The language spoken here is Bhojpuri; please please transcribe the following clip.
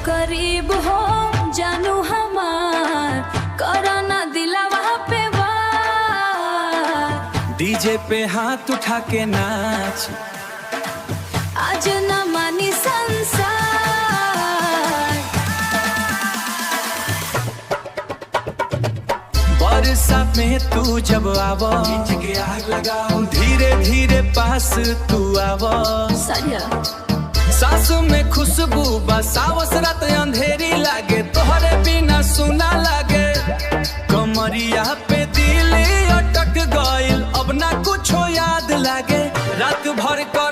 करीब हो जानू हमार, करना दिलवा पे वार। डीजे पे हाथ उठा के नाच, आज न मानी संसार। बरसा में तू जब आव, के आग लगाओ, धीरे धीरे पास तू आव। सास में खुशबू बसावस, रात अंधेरी लागे, तोहरे बिना सुना लागे। कमरिया पे दिल अटक गइल, अब ना कुछो याद लागे। रात भर कर